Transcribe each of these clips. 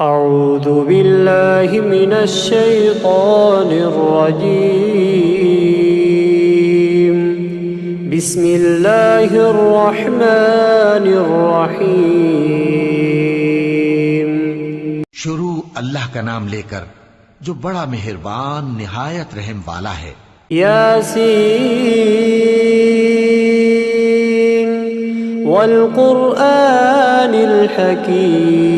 اعوذ باللہ من الشیطان الرجیم بسم اللہ الرحمن الرحیم۔ شروع اللہ کا نام لے کر جو بڑا مہربان نہایت رحم والا ہے۔ یاسین والقرآن الحکیم۔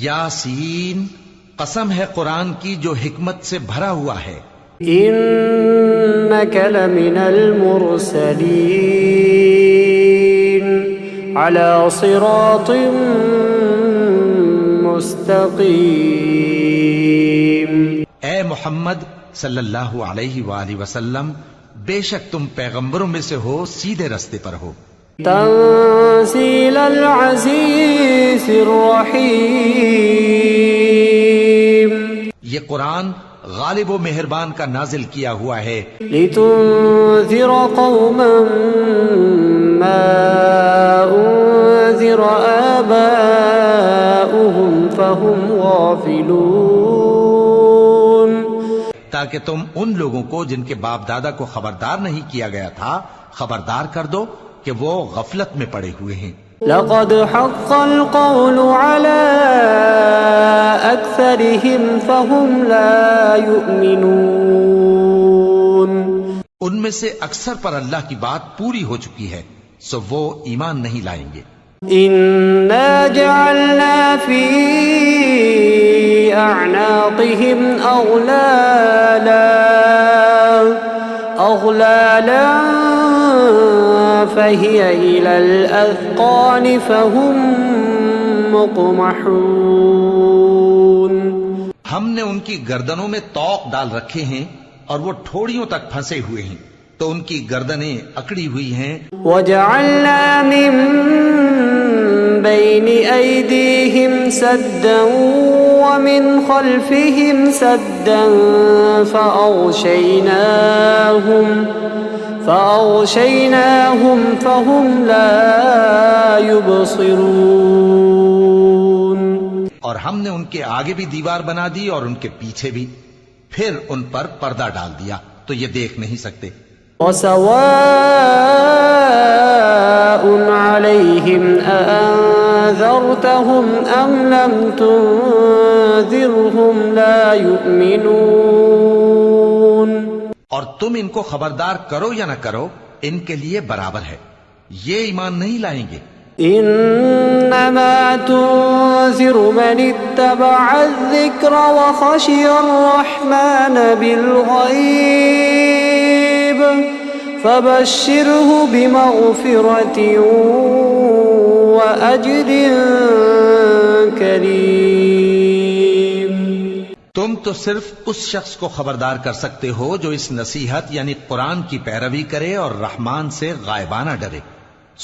یاسین، قسم ہے قرآن کی جو حکمت سے بھرا ہوا ہے۔ انک لمن المرسلین علی صراط مستقیم۔ اے محمد صلی اللہ علیہ وآلہ وسلم، بے شک تم پیغمبروں میں سے ہو، سیدھے رستے پر ہو۔ تنزیل العزیز الرحیم۔ یہ قرآن غالب و مہربان کا نازل کیا ہوا ہے۔ لتنذر قوما ما انذر آباؤهم فهم غافلون۔ تاکہ تم ان لوگوں کو جن کے باپ دادا کو خبردار نہیں کیا گیا تھا خبردار کر دو کہ وہ غفلت میں پڑے ہوئے ہیں۔ لقد حق القول على أكثرهم فهم لا يؤمنون۔ ان میں سے اکثر پر اللہ کی بات پوری ہو چکی ہے، سو وہ ایمان نہیں لائیں گے۔ إنا جعلنا في أعناقهم أغلالا فهي إلى الأذقان فهم مقمحون۔ ہم نے ان کی گردنوں میں طوق ڈال رکھے ہیں اور وہ ٹھوڑیوں تک پھنسے ہوئے ہیں، تو ان کی گردنیں اکڑی ہوئی ہیں۔ وجعلنا من بين أيديهم سدا ومن خلفهم سدا فأغشيناهم فهم لا يبصرون۔ اور ہم نے ان کے آگے بھی دیوار بنا دی اور ان کے پیچھے بھی، پھر ان پر پردہ ڈال دیا تو یہ دیکھ نہیں سکتے۔ وسواء عليهم أأنذرتهم أم لم تنذرهم لا يؤمنون۔ اور تم ان کو خبردار کرو یا نہ کرو، ان کے لیے برابر ہے، یہ ایمان نہیں لائیں گے۔ انما تنذر من اتبع الذکر وخشی الرحمن بالغیب فبشره بمغفرة وأجر کریم۔ تم تو صرف اس شخص کو خبردار کر سکتے ہو جو اس نصیحت یعنی قرآن کی پیروی کرے اور رحمان سے غائبانہ ڈرے،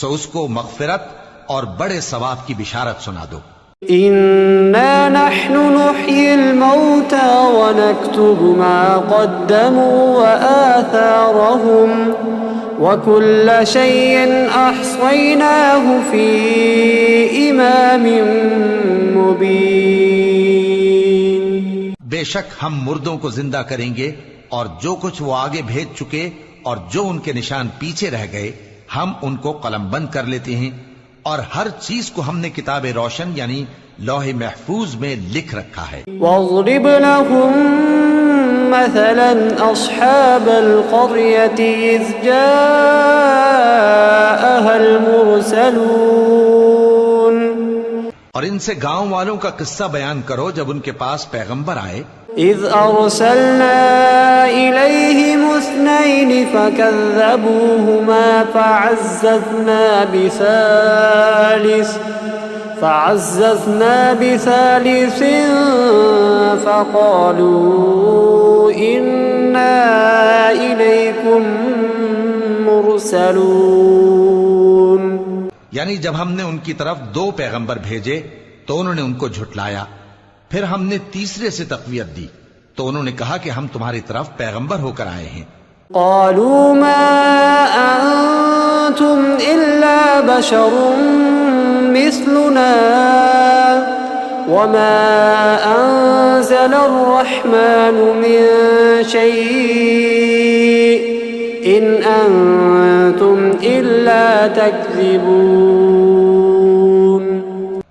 سو اس کو مغفرت اور بڑے ثواب کی بشارت سنا دو۔ انا نحن نحيي الموتى ونكتب ما قدموا وآثارهم وكل شيء احصيناه في امام مبين۔ بے شک ہم مردوں کو زندہ کریں گے اور جو کچھ وہ آگے بھیج چکے اور جو ان کے نشان پیچھے رہ گئے ہم ان کو قلم بند کر لیتے ہیں، اور ہر چیز کو ہم نے کتاب روشن یعنی لوح محفوظ میں لکھ رکھا ہے۔ واضرب لهم مثلا اصحاب القرية اذ جاءها المرسلون۔ اور ان سے گاؤں والوں کا قصہ بیان کرو جب ان کے پاس پیغمبر آئے۔ اذ ارسلنا الیہم اثنین فکذبوہما فعززنا بثالث فقالوا انا الیکم مرسلون۔ یعنی جب ہم نے ان کی طرف 2 پیغمبر بھیجے تو انہوں نے ان کو جھٹلایا، پھر ہم نے تیسرے سے تقویت دی تو انہوں نے کہا کہ ہم تمہاری طرف پیغمبر ہو کر آئے ہیں۔ قالوا ما انتم الا بشر مثلنا وما أنزل الرحمن من شيء إن أنتم إلا تكذبون.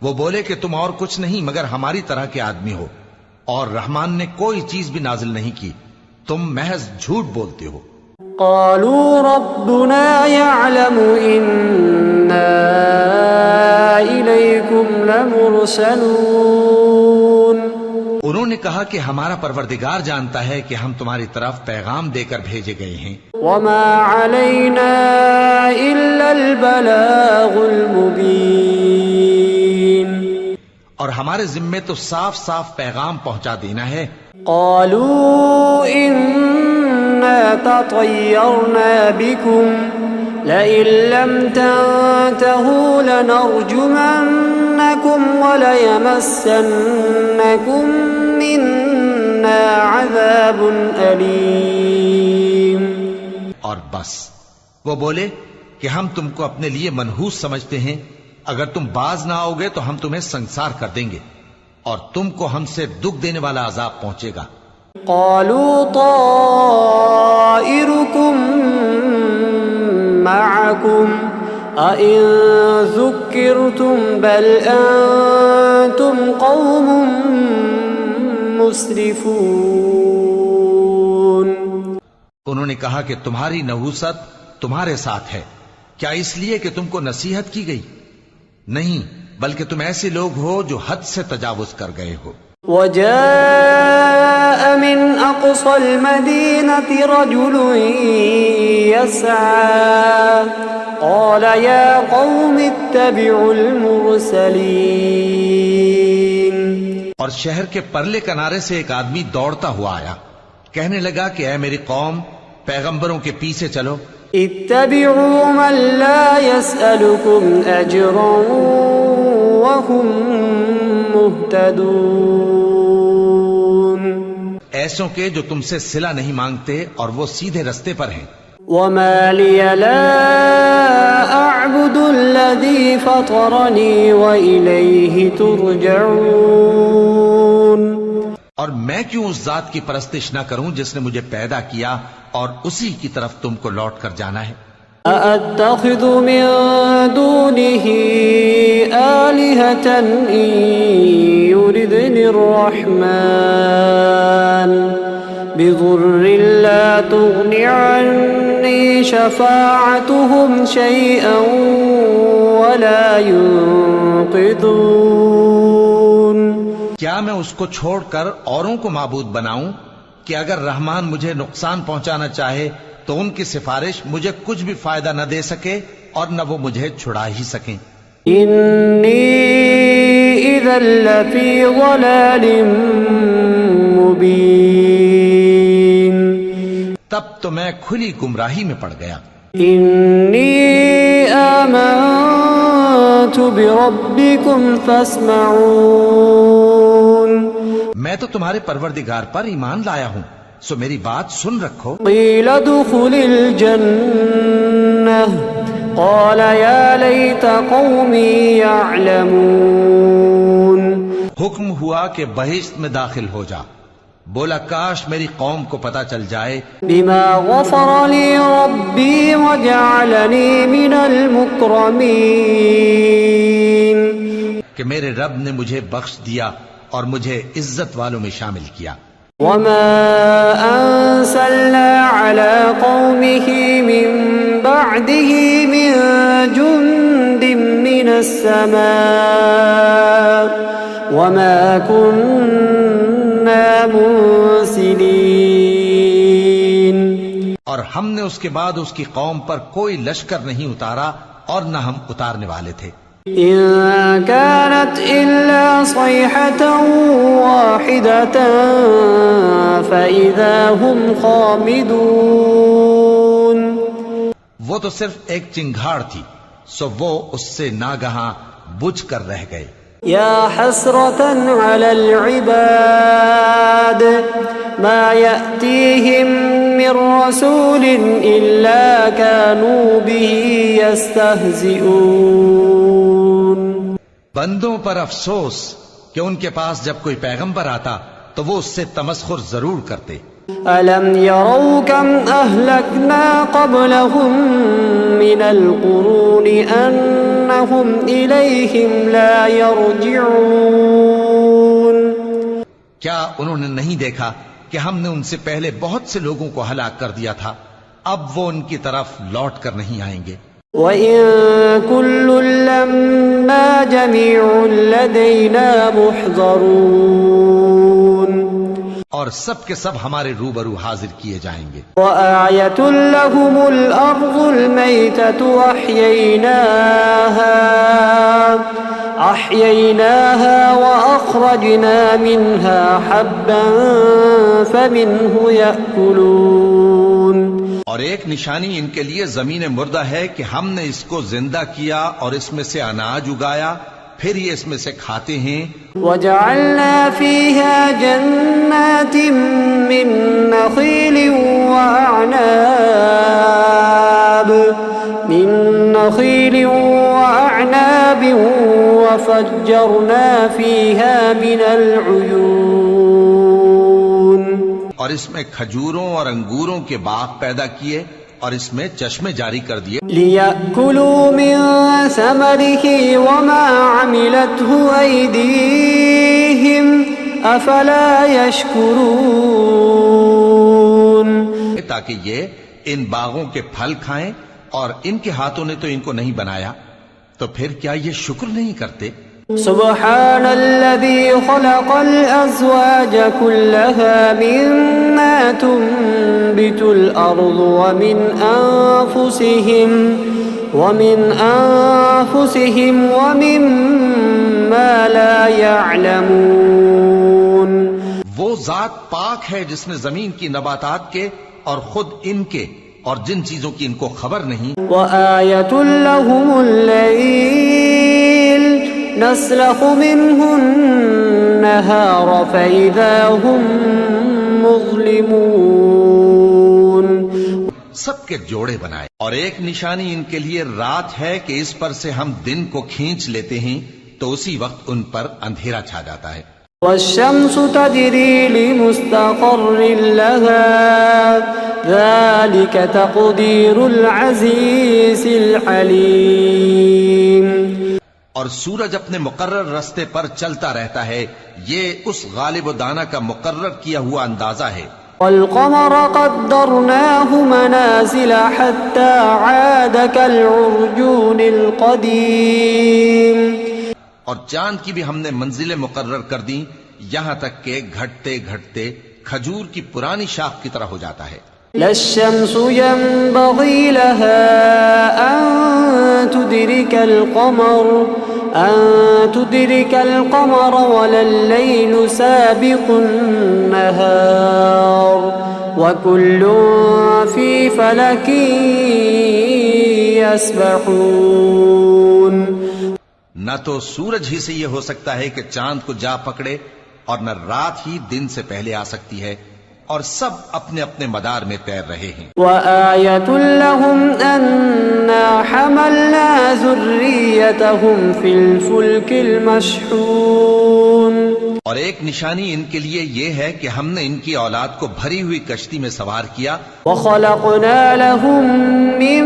وہ بولے کہ تم اور کچھ نہیں مگر ہماری طرح کے آدمی ہو، اور رحمان نے کوئی چیز بھی نازل نہیں کی، تم محض جھوٹ بولتے ہو. قالوا ربنا يعلم إنا إليكم لمرسلون. انہوں نے کہا کہ ہمارا پروردگار جانتا ہے کہ ہم تمہاری طرف پیغام دے کر بھیجے گئے ہیں. وما علينا إلا البلاغ المبين. اور ہمارے ذمے تو صاف صاف پیغام پہنچا دینا ہے. قالوا إنا تطيرنا بكم لئن لم تنتهوا لنرجمنكم وليمسنكم منا عذاب أليم. اور بس وہ بولے کہ ہم تم کو اپنے لیے منحوس سمجھتے ہیں، اگر تم باز نہ آؤ گے تو ہم تمہیں سنسار کر دیں گے اور تم کو ہم سے دکھ دینے والا عذاب پہنچے گا. قالوا طائركم معكم أئن ذكرتم بل أنتم قوم مسرفون. انہوں نے کہا کہ تمہاری نحوست تمہارے ساتھ ہے، کیا اس لیے کہ تم کو نصیحت کی گئی؟ نہیں، بلکہ تم ایسے لوگ ہو جو حد سے تجاوز کر گئے ہو. وجاء من أقصى المدينة رجل يسعى قال يا قوم اتبعوا المرسلين. اور شہر کے پرلے کنارے سے ایک آدمی دوڑتا ہوا آیا، کہنے لگا کہ اے میری قوم، پیغمبروں کے پیچھے چلو. اتبعوا من لا يسألكم أجرا وهم مهتدون. ایسوں کے جو تم سے صلہ نہیں مانگتے اور وہ سیدھے رستے پر ہیں. وما لي لا أعبد الذي فطرني وإليه ترجعون. اور میں کیوں اس ذات کی پرستش نہ کروں جس نے مجھے پیدا کیا اور اسی کی طرف تم کو لوٹ کر جانا ہے. أأتخذ من دونه آلهة إن يردني الرحمن بضر لا تغن عني شفاعتهم شيئا ولا ينقذون. کیا میں اس کو چھوڑ کر اوروں کو معبود بناؤں کہ اگر رحمان مجھے نقصان پہنچانا چاہے تو ان کی سفارش مجھے کچھ بھی فائدہ نہ دے سکے اور نہ وہ مجھے چھڑا ہی سکیں. إني إذا لفي ضلال مبين. تب تو میں کھلی گمراہی میں پڑ گیا. إني آمنت بربكم فاسمعون. میں تو تمہارے پروردگار پر ایمان لایا ہوں، سو میری بات سن رکھو. قيل ادخل الجنة قال يا ليت قومي يعلمون. حکم ہوا کہ بہشت میں داخل ہو جا. بولا کاش میری قوم کو پتا چل جائے بما غفر لي ربي وجعلني من المكرمين. کہ میرے رب نے مجھے بخش دیا اور مجھے عزت والوں میں شامل کیا. وما أنزلنا على قومه من بعده من جند من السماء وما كنا منزلين. اور ہم نے اس کے بعد اس کی قوم پر کوئی لشکر نہیں اتارا اور نہ ہم اتارنے والے تھے. إن كانت إلا صيحة واحدة فإذا هم خامدون. وہ تو صرف ایک چنگھاڑ تھی، سو وہ اس سے ناگہاں بجھ کر رہ گئے. يا حسرة على العباد ما يأتيهم من رسول إلا كانوا به يستهزئون. بندوں پر افسوس کہ ان کے پاس جب کوئی پیغمبر آتا تو وہ اس سے تمسخر ضرور کرتے. أَلَمْ يَرَوْا كَمْ أَهْلَكْنَا قَبْلَهُمْ مِنَ الْقُرُونِ أَنَّهُمْ إِلَيْهِمْ لَا يَرْجِعُونَ. کیا انہوں نے نہیں دیکھا کہ ہم نے ان سے پہلے بہت سے لوگوں کو ہلاک کر دیا تھا، اب وہ ان کی طرف لوٹ کر نہیں آئیں گے. وَإِن كُلٌّ لَّمَّا جَمِيعٌ لَّدَيْنَا مُحْضَرُونَ. اور سب کے سب ہمارے روبرو حاضر کیے جائیں گے. وَآيَةٌ لَّهُمُ الْأَرْضُ الْمَيْتَةُ أَحْيَيْنَاهَا وَأَخْرَجْنَا مِنْهَا حَبًّا فَمِنْهُ يَأْكُلُونَ. اور ایک نشانی ان کے لیے زمین مردہ ہے کہ ہم نے اس کو زندہ کیا اور اس میں سے اناج اگایا، پھر یہ اس میں سے کھاتے ہیں. وَجَعَلْنَا فِيهَا جَنَّاتٍ مِّن نَّخِيلٍ وَأَعْنَابٍ وَفَجَّرْنَا فِيهَا مِنَ الْعُيُونِ. اور اس میں کھجوروں اور انگوروں کے باغ پیدا کیے اور اس میں چشمے جاری کر دیے. لِيَأْكُلُوا مِن ثَمَرِهِ وَمَا عَمِلَتْهُ أَيْدِيهِمْ أَفَلَا يَشْكُرُونَ. تاکہ یہ ان باغوں کے پھل کھائیں، اور ان کے ہاتھوں نے تو ان کو نہیں بنایا، تو پھر کیا یہ شکر نہیں کرتے؟ سبحان الذي خلق الأزواج كلها مما تنبت الأرض ومن أنفسهم ومما لا يعلمون. وہ ذات پاک ہے جس نے زمین کی نباتات کے اور خود ان کے اور جن چیزوں کی ان کو خبر نہیں. وآية لهم الليل نسلخ منه النهار فإذا هم مظلمون. سب کے جوڑے بنائے، اور ایک نشانی ان کے لیے رات ہے کہ اس پر سے ہم دن کو کھینچ لیتے ہیں تو اسی وقت ان پر اندھیرا چھا جاتا ہے. والشمس تجري لمستقر لها ذلك تقدير العزيز العليم. اور سورج اپنے مقرر رستے پر چلتا رہتا ہے، یہ اس غالب و دانا کا مقرر کیا ہوا اندازہ ہے. والقمر قدرناه منازل حتى عاد كالعرجون القديم. اور چاند کی بھی ہم نے منزلیں مقرر کر دیں، یہاں تک کہ گھٹتے گھٹتے کھجور کی پرانی شاخ کی طرح ہو جاتا ہے. لا الشمس ينبغي لها أن تدرك القمر ولا الليل سابق النهار وكل في فلك يسبحون. نہ تو سورج ہی سے یہ ہو سکتا ہے کہ چاند کو جا پکڑے، اور نہ رات ہی دن سے پہلے آ سکتی ہے، اور سب اپنے اپنے مدار میں تیر رہے ہیں. وآية لهم أنا حملنا ذريتهم في الفلك المشحون. اور ایک نشانی ان کے لیے یہ ہے کہ ہم نے ان کی اولاد کو بھری ہوئی کشتی میں سوار کیا. وخلقنا لهم من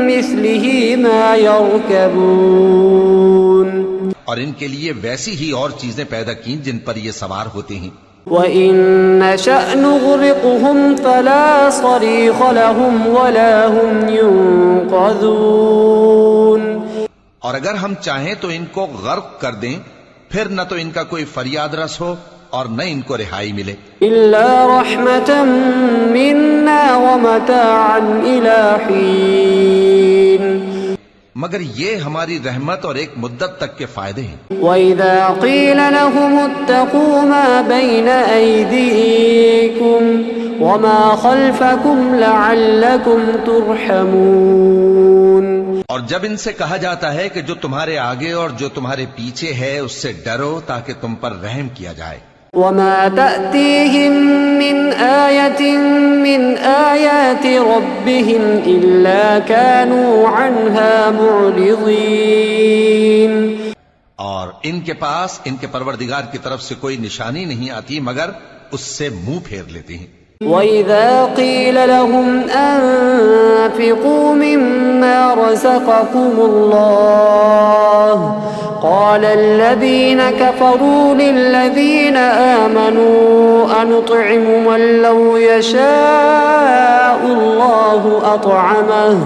مثله ما يركبون. اور ان کے لیے ویسی ہی اور چیزیں پیدا کی جن پر یہ سوار ہوتے ہیں. وَإِن نَّشَأْ نُغْرِقْهُمْ فَلَا صَرِيخَ لَهُمْ وَلَا هُمْ يُنقَذُونَ. اور اگر ہم چاہیں تو ان کو غرق کر دیں، پھر نہ تو ان کا کوئی فریاد رس ہو اور نہ ان کو رہائی ملے. إِلَّا رَحْمَةً مِّنَّا وَمَتَاعًا إِلَى حِينٍ. مگر یہ ہماری رحمت اور ایک مدت تک کے فائدے ہیں. وَإِذَا قِيلَ لَهُمُ اتَّقُوا مَا بَيْنَ أَيْدِيكُمْ وَمَا خَلْفَكُمْ لَعَلَّكُمْ تُرْحَمُونَ. اور جب ان سے کہا جاتا ہے کہ جو تمہارے آگے اور جو تمہارے پیچھے ہے اس سے ڈرو تاکہ تم پر رحم کیا جائے. وَمَا تَأْتِيهِم مِّنْ آيَةٍ مِّنْ آيَاتِ رَبِّهِمْ إِلَّا كَانُوا عَنْهَا مُعْرِضِينَ. اور ان کے پاس ان کے پروردگار کی طرف سے کوئی نشانی نہیں آتی مگر اس سے منہ پھیر لیتے ہیں۔ وَإِذَا قِيلَ لَهُمْ أَنفِقُوا مِمَّا رَزَقَكُمُ اللَّهُ قَالَ الَّذِينَ كَفَرُوا لِلَّذِينَ آمَنُوا أَنُطْعِمُ مَن لَّوْ يَشَاءُ اللَّهُ أَطْعَمَهُ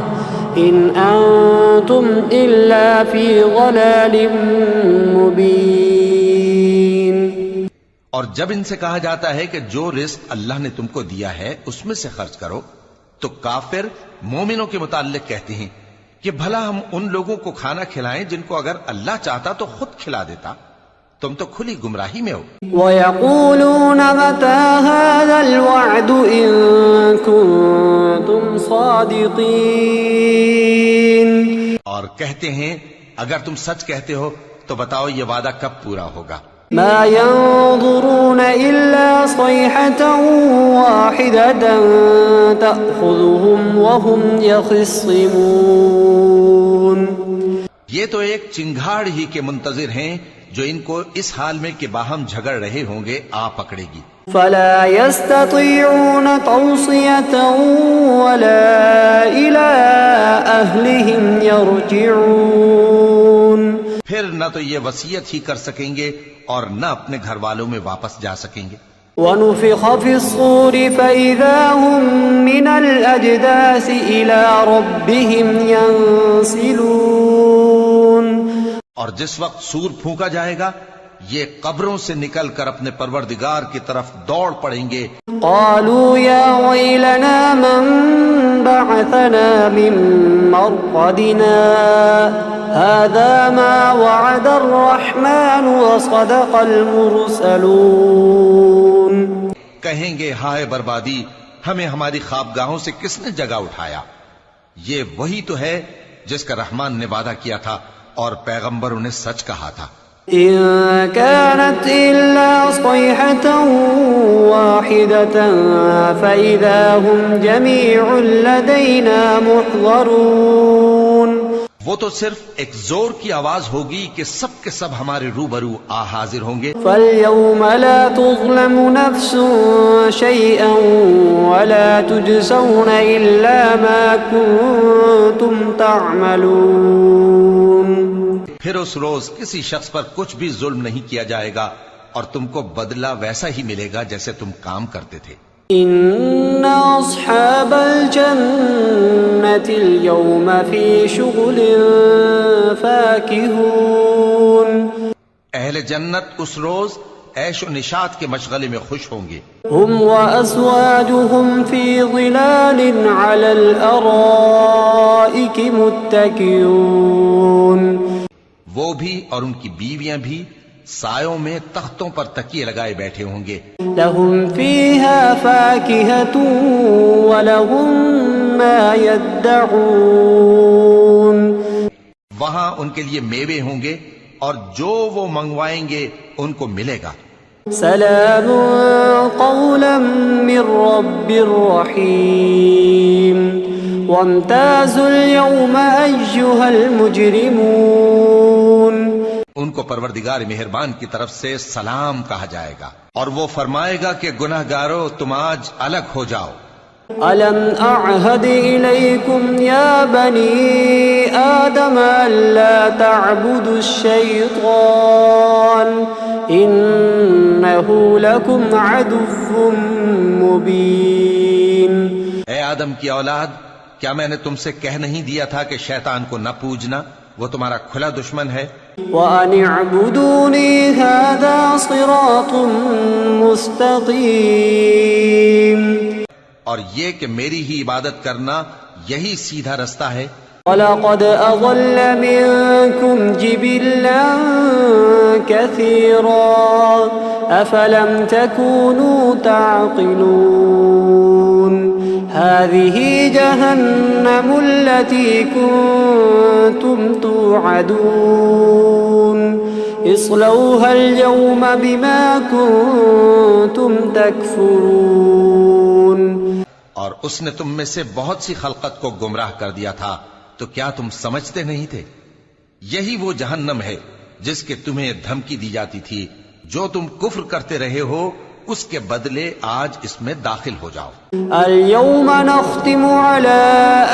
إِنْ أَنتُمْ إِلَّا فِي ضَلَالٍ مُّبِينٍ۔ اور جب ان سے کہا جاتا ہے کہ جو رزق اللہ نے تم کو دیا ہے اس میں سے خرچ کرو، تو کافر مومنوں کے متعلق کہتے ہیں کہ بھلا ہم ان لوگوں کو کھانا کھلائیں جن کو اگر اللہ چاہتا تو خود کھلا دیتا، تم تو کھلی گمراہی میں ہو۔ وَيَقُولُونَ مَتَى هَذَا الْوَعْدُ إِن كُنتُمْ صَادِقِينَ۔ اور کہتے ہیں اگر تم سچ کہتے ہو تو بتاؤ یہ وعدہ کب پورا ہوگا۔ ما ينظرون إلا صيحة واحدة تأخذهم وهم يخصمون۔ یہ تو ایک چنگھاڑ ہی کے منتظر ہیں جو ان کو اس حال میں کہ باہم جھگڑ رہے ہوں گے آ پکڑے گی۔ فلا يستطيعون توصية ولا إلى أهلهم يرجعون۔ پھر نہ تو یہ وصیت ہی کر سکیں گے اور نہ اپنے گھر والوں میں واپس جا سکیں گے۔ وَنُفِخَ فِي الصُّورِ فَإِذَا هُم مِّنَ الْأَجْدَاثِ إِلَى رَبِّهِمْ يَنسِلُونَ۔ اور جس وقت سور پھونکا جائے گا یہ قبروں سے نکل کر اپنے پروردگار کی طرف دوڑ پڑیں گے۔ قالوا يا ويلنا من بعثنا من مرقدنا هذا ما وعد الرحمن وصدق المرسلون۔ کہیں گے ہائے بربادی، ہمیں ہماری خوابگاہوں سے کس نے جگہ اٹھایا؟ یہ وہی تو ہے جس کا رحمان نے وعدہ کیا تھا اور پیغمبروں نے سچ کہا تھا۔ إن كانت إلا صيحة واحدة فإذا هم جميع لدينا محضرون۔ وہ تو صرف ایک زور کی آواز ہوگی کہ سب کے سب ہمارے روبرو آ حاضر ہوں گے۔ فاليوم لا تظلم نفس شيئا ولا تجزون إلا ما كنتم تعملون۔ پھر اس روز کسی شخص پر کچھ بھی ظلم نہیں کیا جائے گا اور تم کو بدلہ ویسا ہی ملے گا جیسے تم کام کرتے تھے۔ إن أصحاب الجنة اليوم في شغل فاكهون۔ اہل جنت اس روز عیش و نشاط کے مشغلے میں خوش ہوں گے۔ هم وأزواجهم في ظلال على الأرائك متكئون۔ وہ بھی اور ان کی بیویاں بھی سایوں میں تختوں پر تکیے لگائے بیٹھے ہوں گے۔ لهم فيها فاكهة ولهم ما يدعون۔ وہاں ان کے لیے میوے ہوں گے اور جو وہ منگوائیں گے ان کو ملے گا۔ سلام قولا من رب رحیم وامتازوا اليوم أيها المجرمون۔ ان کو پروردگار مہربان کی طرف سے سلام کہا جائے گا اور وہ فرمائے گا کہ گناہ گارو تم آج الگ ہو جاؤ۔ ألم أعهد إليكم يا بني آدم ألا تعبدوا الشيطان إنه لكم عدو مبين۔ اے آدم کی اولاد، کیا میں نے تم سے کہہ نہیں دیا تھا کہ شیطان کو نہ پوجنا، وہ تمہارا کھلا دشمن ہے۔ وَأَنِ اعْبُدُونِي هَذَا صِرَاطٌ مُسْتَقِيمٌ۔ اور یہ کہ میری ہی عبادت کرنا یہی سیدھا رستہ ہے۔ وَلَقَدْ أَضَلَّ مِنكُمْ جِبِلًّا كَثِيرًا أَفَلَمْ تَكُونُوا تَعْقِلُونَ۔ هَذِهِ جَهَنَّمُ الَّتِي كُنتُمْ تُوعَدُونَ اصْلَوْهَا الْيَوْمَ بِمَا كُنتُمْ تَكْفُرُونَ۔ اور اس نے تم میں سے بہت سی خلقت کو گمراہ کر دیا تھا، تو کیا تم سمجھتے نہیں تھے؟ یہی وہ جہنم ہے جس کے تمہیں دھمکی دی جاتی تھی، جو تم کفر کرتے رہے ہو اس کے بدلے آج اس میں داخل ہو جاؤ۔ اليوم نختم على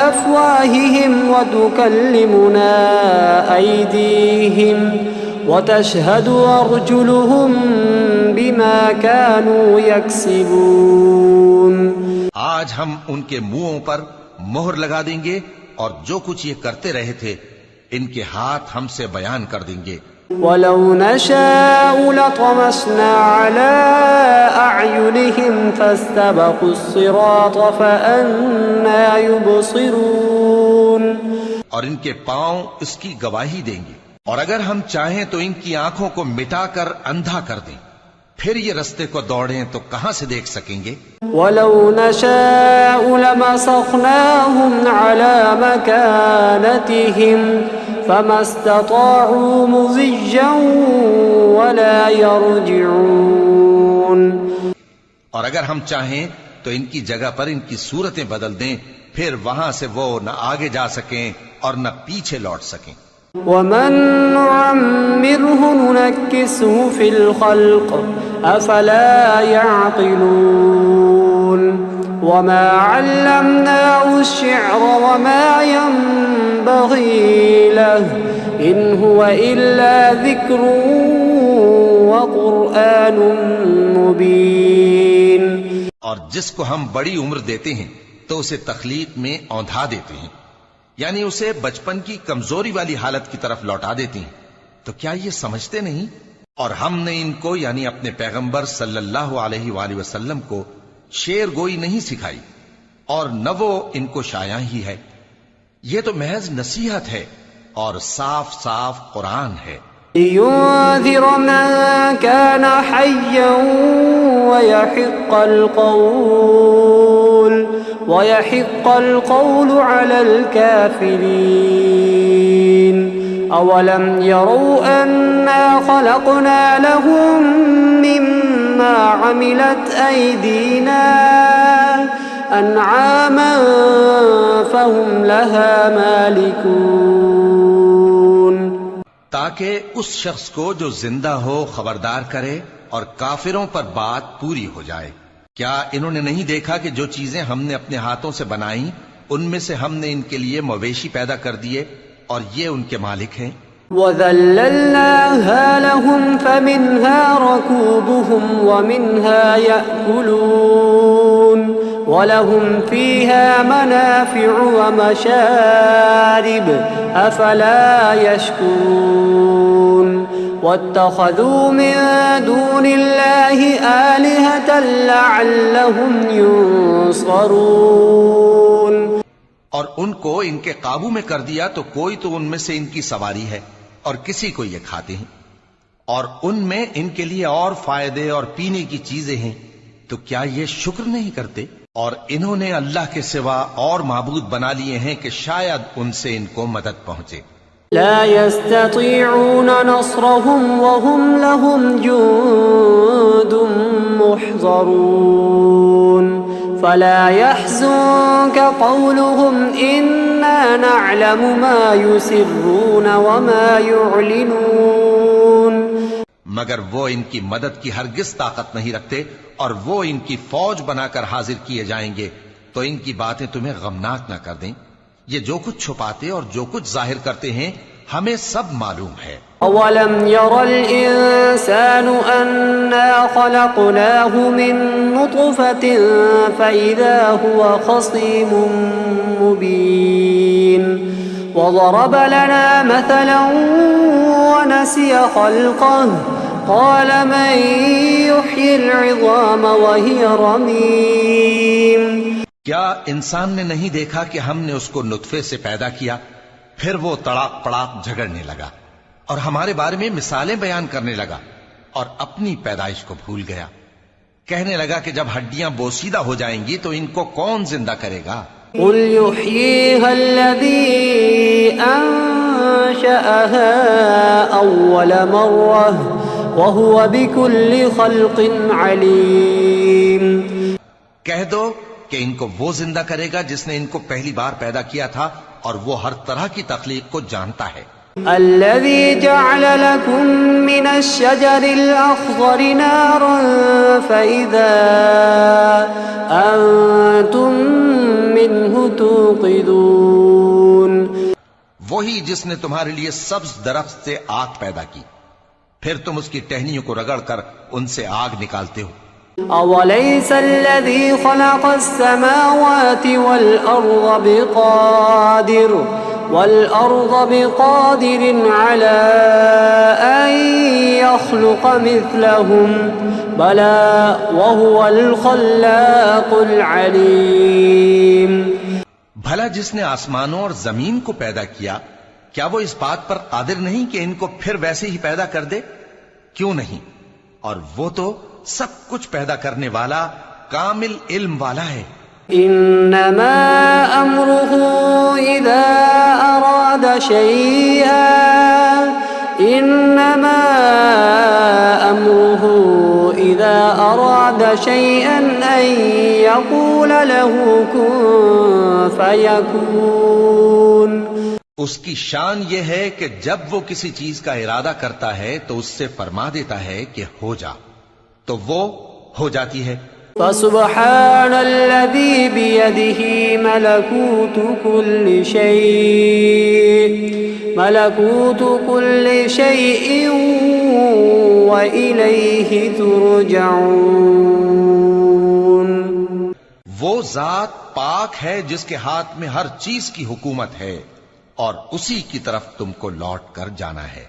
أفواههم وتكلمنا أيديهم وتشهد أرجلهم بما كانوا يكسبون۔ آج ہم ان کے منہوں پر مہر لگا دیں گے اور جو کچھ یہ کرتے رہے تھے ان کے ہاتھ ہم سے بیان کر دیں گے۔ وَلَوْ نَشَاءُ لَطَمَسْنَا عَلَىٰ أَعْيُنِهِمْ فَاسْتَبَقُوا الصِّرَاطَ فَأَنَّىٰ يُبْصِرُونَ۔ اور ان کے پاؤں اس کی گواہی دیں گے، اور اگر ہم چاہیں تو ان کی آنکھوں کو مٹا کر اندھا کر دیں، پھر یہ رستے کو دوڑیں تو کہاں سے دیکھ سکیں گے؟ وَلَوْ نَشَاءُ لَمَسَخْنَاهُمْ عَلَىٰ مَكَانَتِهِمْ فَمَا اسْتَطَاعُوا مُضِيًّا وَلَا يَرْجِعُونَ۔ اور اگر ہم چاہیں تو ان کی جگہ پر ان کی صورتیں بدل دیں، پھر وہاں سے وہ نہ آگے جا سکیں اور نہ پیچھے لوٹ سکیں۔ وَمَن نُّعَمِّرْهُ نُنَكِّسْهُ فِي الْخَلْقِ أَفَلَا يَعْقِلُونَ وَمَا عَلَّمْنَاهُ الشِّعْرَ وَمَا يَنبَغِي لَهُ إِنْ هُوَ إِلَّا ذِكْرٌ وَقُرْآنٌ مُّبِينٌ۔ اور جس کو ہم بڑی عمر دیتے ہیں تو اسے تخلیق میں اوندھا دیتے ہیں، یعنی اسے بچپن کی کمزوری والی حالت کی طرف لوٹا دیتے ہیں، تو کیا یہ سمجھتے نہیں؟ اور ہم نے ان کو یعنی اپنے پیغمبر صلی اللہ علیہ وآلہ وسلم کو شعر گوئی نہیں سکھائی، اور نہ وہ ان کو شایع ہی ہے، یہ تو محض نصیحت ہے اور صاف صاف قرآن ہے۔ لِيُنذِرَ مَن كَانَ حَيًّا وَيَحِقَّ الْقَوْلُ عَلَى الْكَافِرِينَ أَوَلَمْ يَرَوْا أَنَّا خَلَقْنَا لَهُم مِّمَّا عَمِلَتْ أَيْدِينَا أَنْعَامًا فَهُمْ لَهَا مَالِكُونَ۔ تاکہ اس شخص کو جو زندہ ہو خبردار کرے اور کافروں پر بات پوری ہو جائے۔ کیا انہوں نے نہیں دیکھا کہ جو چیزیں ہم نے اپنے ہاتھوں سے بنائیں ان میں سے ہم نے ان کے لیے مویشی پیدا کر دیے اور یہ ان کے مالک ہیں؟ وَذَلَّلْنَاهَا لَهُمْ فَمِنْهَا رَكُوبُهُمْ وَمِنْهَا يَأْكُلُونَ وَلَهُمْ فِيهَا مَنَافِعُ وَمَشَارِبُ أَفَلَا يَشْكُرُونَ وَاتَّخَذُوا مِن دُونِ اللَّهِ آلِهَةً لَعَلَّهُمْ يُنصَرُونَ۔ اور ان کو ان کے قابو میں کر دیا تو کوئی تو ان میں سے ان کی سواری ہے اور کسی کو یہ کھاتے ہیں، اور ان میں ان کے لیے اور فائدے اور پینے کی چیزیں ہیں، تو کیا یہ شکر نہیں کرتے؟ اور انہوں نے اللہ کے سوا اور معبود بنا لیے ہیں کہ شاید ان سے ان کو مدد پہنچے۔ لا يستطيعون نصرهم وهم لهم جند محضرون فلا يحزنك قولهم إنا نعلم ما يسرون وما يعلنون۔ مگر وہ ان کی مدد کی ہرگز طاقت نہیں رکھتے، اور وہ ان کی فوج بنا کر حاضر کیے جائیں گے تو ان کی باتیں تمہیں غمناک نہ کر دیں۔ یہ جو کچھ چھپاتے اور جو کچھ ظاہر کرتے ہیں ہمیں سب معلوم ہے۔ أَوَلَمْ يَرَ الْإِنسَانُ أَنَّا خَلَقْنَاهُ مِن نُّطْفَةٍ فَإِذَا هُوَ خَصِيمٌ مُّبِينٌ وَضَرَبَ لَنَا مَثَلًا وَنَسِيَ خَلْقَهُ قَالَ مَن يُحْيِي الْعِظَامَ وَهِيَ رَمِيمٌ۔ کیا انسان نے نہیں دیکھا کہ ہم نے اس کو نطفے سے پیدا کیا، پھر وہ تڑاک پڑاک جھگڑنے لگا اور ہمارے بارے میں مثالیں بیان کرنے لگا اور اپنی پیدائش کو بھول گیا، کہنے لگا کہ جب ہڈیاں بوسیدہ ہو جائیں گی تو ان کو کون زندہ کرے گا؟ قُلْ يُحْيِيهَا الَّذِي أَنشَأَهَا أَوَّلَ مَرَّةٍ وَهُوَ بِكُلِّ خَلْقٍ عَلِيمٌ۔ کہہ دو کہ ان کو وہ زندہ کرے گا جس نے ان کو پہلی بار پیدا کیا تھا، اور وہ ہر طرح کی تخلیق کو جانتا ہے۔ الذي جعل لكم من الشجر الأخضر نارا فإذا أنتم منه توقدون. وہی جس نے تمہارے لیے سبز درخت سے آگ پیدا کی، پھر تم اس کی ٹہنیوں کو رگڑ کر ان سے آگ نکالتے ہو. أوليس الذي خلق السماوات والأرض بقادر على أن يخلق مثلهم بلى وهو الخلاق العليم. بھلا جس نے آسمانوں اور زمین کو پیدا کیا، کیا وہ اس بات پر قادر نہیں کہ ان کو پھر ویسے ہی پیدا کر دے؟ کیوں نہیں، اور وہ تو سب کچھ پیدا کرنے والا کامل علم والا ہے. انما امره اذا اراد شيئا ان يقول له كن فيكون. اس کی شان یہ ہے کہ جب وہ کسی چیز کا ارادہ کرتا ہے تو اس سے فرما دیتا ہے کہ ہو جا، تو وہ ہو جاتی ہے. فسبحان الذي بيده ملكوت كل شيء وإليه ترجعون. وہ ذات پاک ہے جس کے ہاتھ میں ہر چیز کی حکومت ہے اور اسی کی طرف تم کو لوٹ کر جانا ہے.